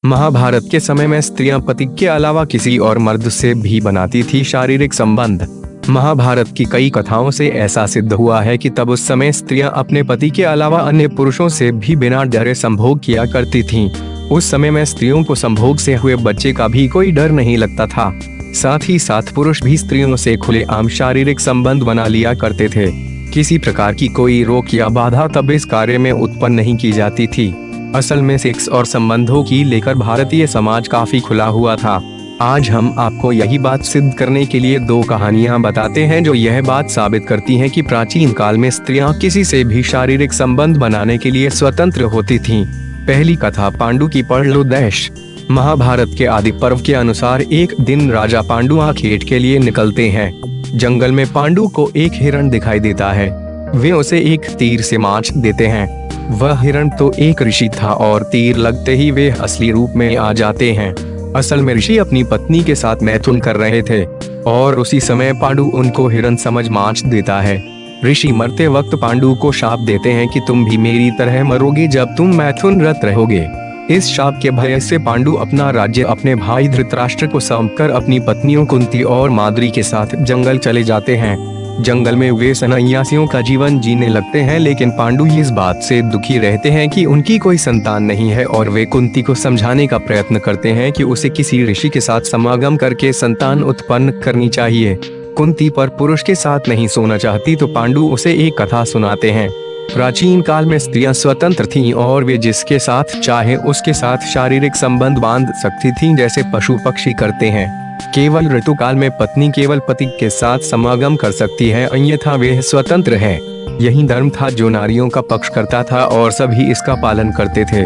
महाभारत के समय में स्त्रियां पति के अलावा किसी और मर्द से भी बनाती थी शारीरिक संबंध। महाभारत की कई कथाओं से ऐसा सिद्ध हुआ है कि तब उस समय स्त्रियां अपने पति के अलावा अन्य पुरुषों से भी बिना डरे संभोग किया करती थीं। उस समय में स्त्रियों को संभोग से हुए बच्चे का भी कोई डर नहीं लगता था। साथ ही साथ पुरुष भी स्त्रियों से खुलेआम शारीरिक संबंध बना लिया करते थे। किसी प्रकार की कोई रोक या बाधा तब इस कार्य में उत्पन्न नहीं की जाती थी। असल में सेक्स और संबंधों की लेकर भारतीय समाज काफी खुला हुआ था। आज हम आपको यही बात सिद्ध करने के लिए दो कहानियां बताते हैं जो यह बात साबित करती हैं कि प्राचीन काल में स्त्रियां किसी से भी शारीरिक संबंध बनाने के लिए स्वतंत्र होती थीं। पहली कथा पांडु की पढ़ लो देश। महाभारत के आदि पर्व के अनुसार एक दिन राजा पांडु आखेट के लिए निकलते हैं। जंगल में पांडु को एक हिरण दिखाई देता है। वे उसे एक तीर से मार देते हैं। वह हिरण तो एक ऋषि था और तीर लगते ही वे असली रूप में आ जाते हैं। असल में ऋषि अपनी पत्नी के साथ मैथुन कर रहे थे और उसी समय पांडु उनको हिरण समझ मार देता है। ऋषि मरते वक्त पांडु को शाप देते हैं कि तुम भी मेरी तरह मरोगे जब तुम मैथुनरत रहोगे। इस शाप के भय से पांडु अपना राज्य अपने भाई धृतराष्ट्र को सौंपकर अपनी पत्नियों कुंती और माद्री के साथ जंगल चले जाते हैं। जंगल में वे सन्यासियों का जीवन जीने लगते हैं, लेकिन पांडु इस बात से दुखी रहते हैं कि उनकी कोई संतान नहीं है और वे कुंती को समझाने का प्रयत्न करते हैं कि उसे किसी ऋषि के साथ समागम करके संतान उत्पन्न करनी चाहिए। कुंती पर पुरुष के साथ नहीं सोना चाहती तो पांडु उसे एक कथा सुनाते हैं। प्राचीन काल में स्त्रियां स्वतंत्र थीं और वे जिसके साथ चाहे उसके साथ शारीरिक संबंध बांध सकती थीं, जैसे पशु पक्षी करते हैं। केवल ऋतुकाल में पत्नी केवल पति के साथ समागम कर सकती है, अन्यथा वे स्वतंत्र है। यही धर्म था जो नारियों का पक्ष करता था और सभी इसका पालन करते थे।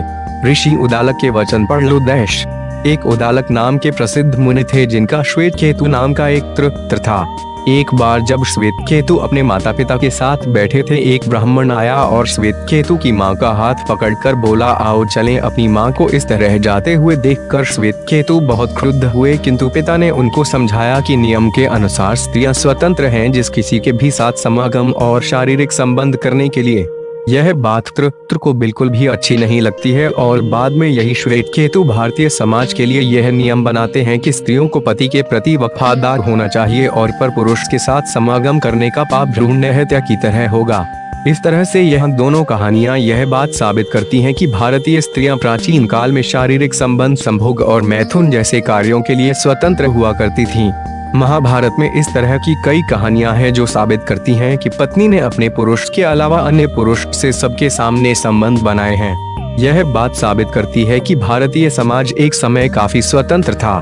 ऋषि उदालक के वचन पढ़ लो देश। एक उदालक नाम के प्रसिद्ध मुनि थे जिनका श्वेत केतु नाम का एक पुत्र था। एक बार जब श्वेत केतु अपने माता पिता के साथ बैठे थे, एक ब्राह्मण आया और श्वेत केतु की मां का हाथ पकड़कर बोला, आओ चलें। अपनी मां को इस तरह जाते हुए देखकर श्वेत केतु बहुत क्रुद्ध हुए, किंतु पिता ने उनको समझाया कि नियम के अनुसार स्त्रियां स्वतंत्र हैं जिस किसी के भी साथ समागम और शारीरिक संबंध करने के लिए। यह बात पुत्र को बिल्कुल भी अच्छी नहीं लगती है और बाद में यही श्वेत केतु भारतीय समाज के लिए यह नियम बनाते हैं कि स्त्रियों को पति के प्रति वफादार होना चाहिए और पर पुरुष के साथ समागम करने का पाप भ्रूण हत्या की तरह होगा। इस तरह से यह दोनों कहानियां यह बात साबित करती हैं कि भारतीय स्त्रियां प्राचीन काल में शारीरिक संबंध, संभोग और मैथुन जैसे कार्यों के लिए स्वतंत्र हुआ करती थीं। महाभारत में इस तरह की कई कहानियां हैं जो साबित करती हैं कि पत्नी ने अपने पुरुष के अलावा अन्य पुरुष से सबके सामने संबंध बनाए हैं। यह बात साबित करती है कि भारतीय समाज एक समय काफी स्वतंत्र था।